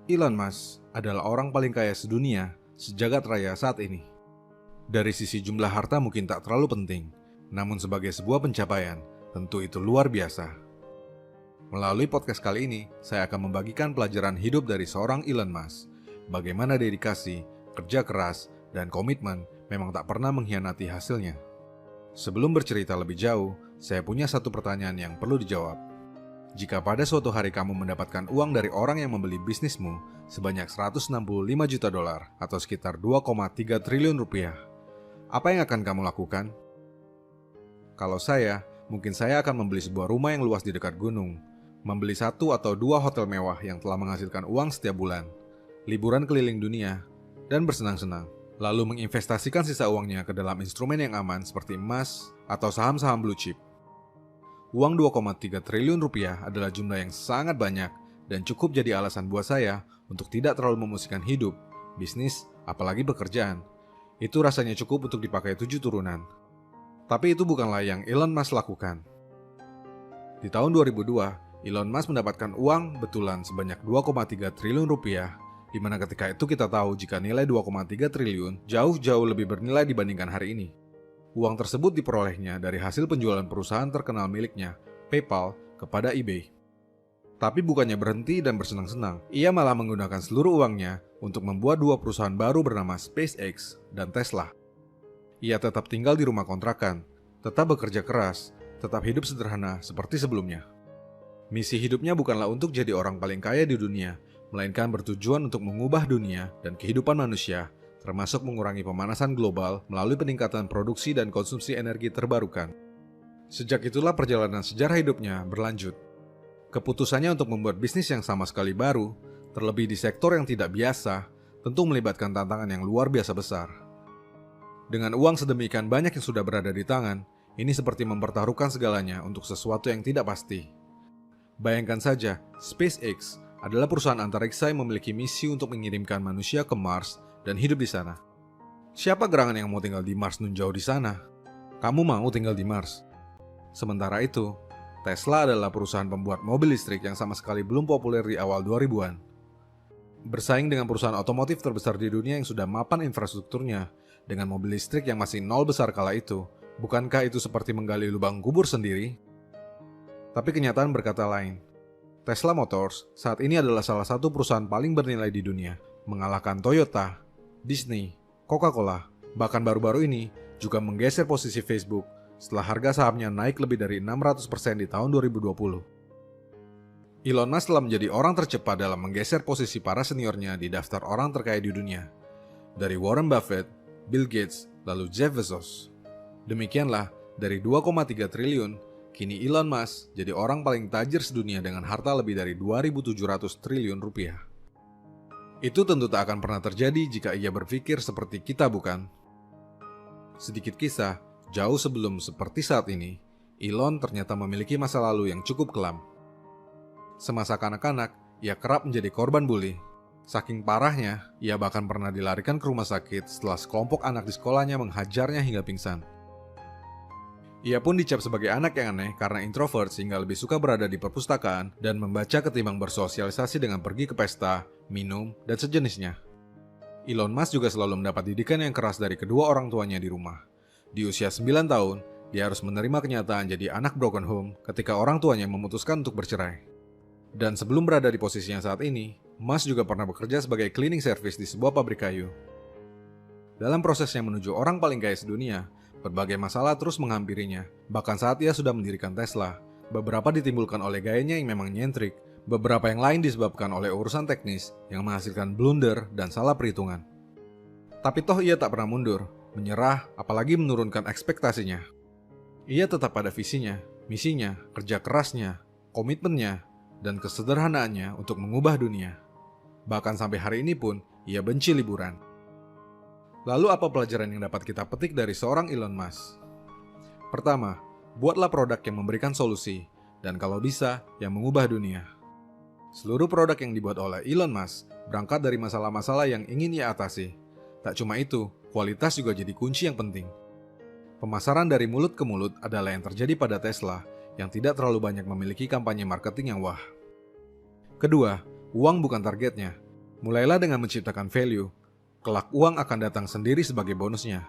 Elon Musk adalah orang paling kaya sedunia sejagat raya saat ini. Dari sisi jumlah harta mungkin tak terlalu penting, namun sebagai sebuah pencapaian, tentu itu luar biasa. Melalui podcast kali ini, saya akan membagikan pelajaran hidup dari seorang Elon Musk. Bagaimana dedikasi, kerja keras, dan komitmen memang tak pernah mengkhianati hasilnya. Sebelum bercerita lebih jauh, saya punya satu pertanyaan yang perlu dijawab. Jika pada suatu hari kamu mendapatkan uang dari orang yang membeli bisnismu sebanyak 165 juta dolar atau sekitar 2,3 triliun rupiah, apa yang akan kamu lakukan? Kalau saya, mungkin saya akan membeli sebuah rumah yang luas di dekat gunung, membeli 1 atau 2 hotel mewah yang telah menghasilkan uang setiap bulan, liburan keliling dunia, dan bersenang-senang, lalu menginvestasikan sisa uangnya ke dalam instrumen yang aman seperti emas atau saham-saham blue chip. Uang 2,3 triliun rupiah adalah jumlah yang sangat banyak dan cukup jadi alasan buat saya untuk tidak terlalu memusingkan hidup, bisnis, apalagi pekerjaan. Itu rasanya cukup untuk dipakai 7 turunan. Tapi itu bukanlah yang Elon Musk lakukan. Di tahun 2002, Elon Musk mendapatkan uang betulan sebanyak 2,3 triliun rupiah, di mana ketika itu kita tahu jika nilai 2,3 triliun jauh-jauh lebih bernilai dibandingkan hari ini. Uang tersebut diperolehnya dari hasil penjualan perusahaan terkenal miliknya, PayPal, kepada eBay. Tapi bukannya berhenti dan bersenang-senang, ia malah menggunakan seluruh uangnya untuk membuat 2 perusahaan baru bernama SpaceX dan Tesla. Ia tetap tinggal di rumah kontrakan, tetap bekerja keras, tetap hidup sederhana seperti sebelumnya. Misi hidupnya bukanlah untuk jadi orang paling kaya di dunia, melainkan bertujuan untuk mengubah dunia dan kehidupan manusia, termasuk mengurangi pemanasan global melalui peningkatan produksi dan konsumsi energi terbarukan. Sejak itulah perjalanan sejarah hidupnya berlanjut. Keputusannya untuk membuat bisnis yang sama sekali baru, terlebih di sektor yang tidak biasa, tentu melibatkan tantangan yang luar biasa besar. Dengan uang sedemikian banyak yang sudah berada di tangan, ini seperti mempertaruhkan segalanya untuk sesuatu yang tidak pasti. Bayangkan saja, SpaceX adalah perusahaan antariksa yang memiliki misi untuk mengirimkan manusia ke Mars dan hidup di sana. Siapa gerangan yang mau tinggal di Mars nun jauh di sana? Kamu mau tinggal di Mars? Sementara itu, Tesla adalah perusahaan pembuat mobil listrik yang sama sekali belum populer di awal 2000-an. Bersaing dengan perusahaan otomotif terbesar di dunia yang sudah mapan infrastrukturnya, dengan mobil listrik yang masih nol besar kala itu, bukankah itu seperti menggali lubang kubur sendiri? Tapi kenyataan berkata lain. Tesla Motors saat ini adalah salah satu perusahaan paling bernilai di dunia, mengalahkan Toyota, Disney, Coca-Cola, bahkan baru-baru ini juga menggeser posisi Facebook setelah harga sahamnya naik lebih dari 600% di tahun 2020. Elon Musk telah menjadi orang tercepat dalam menggeser posisi para seniornya di daftar orang terkaya di dunia. Dari Warren Buffett, Bill Gates, lalu Jeff Bezos. Demikianlah, dari 2,3 triliun, kini Elon Musk jadi orang paling tajir sedunia dengan harta lebih dari 2.700 triliun rupiah. Itu tentu tak akan pernah terjadi jika ia berpikir seperti kita, bukan? Sedikit kisah, jauh sebelum seperti saat ini, Elon ternyata memiliki masa lalu yang cukup kelam. Semasa kanak-kanak, ia kerap menjadi korban bully. Saking parahnya, ia bahkan pernah dilarikan ke rumah sakit setelah sekelompok anak di sekolahnya menghajarnya hingga pingsan. Ia pun dicap sebagai anak yang aneh karena introvert sehingga lebih suka berada di perpustakaan dan membaca ketimbang bersosialisasi dengan pergi ke pesta, minum, dan sejenisnya. Elon Musk juga selalu mendapat didikan yang keras dari kedua orang tuanya di rumah. Di usia 9 tahun, dia harus menerima kenyataan jadi anak broken home ketika orang tuanya memutuskan untuk bercerai. Dan sebelum berada di posisinya saat ini, Musk juga pernah bekerja sebagai cleaning service di sebuah pabrik kayu. Dalam prosesnya menuju orang paling kaya sedunia, berbagai masalah terus menghampirinya, bahkan saat ia sudah mendirikan Tesla. Beberapa ditimbulkan oleh gayanya yang memang nyentrik, beberapa yang lain disebabkan oleh urusan teknis yang menghasilkan blunder dan salah perhitungan. Tapi toh ia tak pernah mundur, menyerah, apalagi menurunkan ekspektasinya. Ia tetap pada visinya, misinya, kerja kerasnya, komitmennya, dan kesederhanaannya untuk mengubah dunia. Bahkan sampai hari ini pun, ia benci liburan. Lalu apa pelajaran yang dapat kita petik dari seorang Elon Musk? Pertama, buatlah produk yang memberikan solusi, dan kalau bisa, yang mengubah dunia. Seluruh produk yang dibuat oleh Elon Musk berangkat dari masalah-masalah yang ingin ia atasi. Tak cuma itu, kualitas juga jadi kunci yang penting. Pemasaran dari mulut ke mulut adalah yang terjadi pada Tesla, yang tidak terlalu banyak memiliki kampanye marketing yang wah. Kedua, uang bukan targetnya. Mulailah dengan menciptakan value. Kelak uang akan datang sendiri sebagai bonusnya.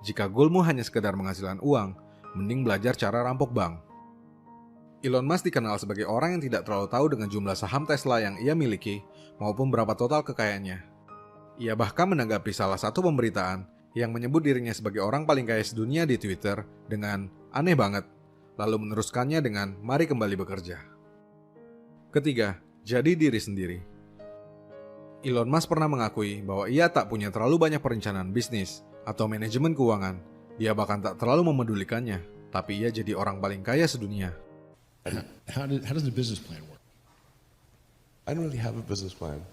Jika goalmu hanya sekedar menghasilkan uang, mending belajar cara rampok bank. Elon Musk dikenal sebagai orang yang tidak terlalu tahu dengan jumlah saham Tesla yang ia miliki maupun berapa total kekayaannya. Ia bahkan menanggapi salah satu pemberitaan yang menyebut dirinya sebagai orang paling kaya sedunia di Twitter dengan "aneh banget", lalu meneruskannya dengan "mari kembali bekerja". Ketiga, jadi diri sendiri. Elon Musk pernah mengakui bahwa ia tak punya terlalu banyak perencanaan bisnis atau manajemen keuangan. Dia bahkan tak terlalu memedulikannya, tapi ia jadi orang paling kaya sedunia. How does the business plan work? I don't really have a business plan.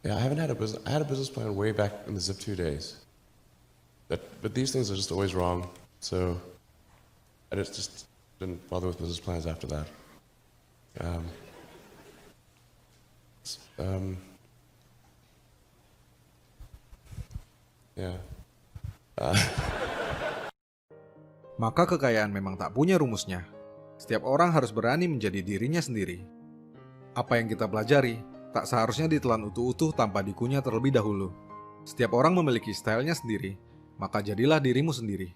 Yeah, I haven't had a business. I had a business plan way back in the Zip2 days. But these things are just always wrong. So I just didn't bother with business plans after that. Yeah. Maka kekayaan memang tak punya rumusnya. Setiap orang harus berani menjadi dirinya sendiri. Apa yang kita pelajari tak seharusnya ditelan utuh-utuh tanpa dikunyah terlebih dahulu. Setiap orang memiliki stylenya sendiri, maka jadilah dirimu sendiri.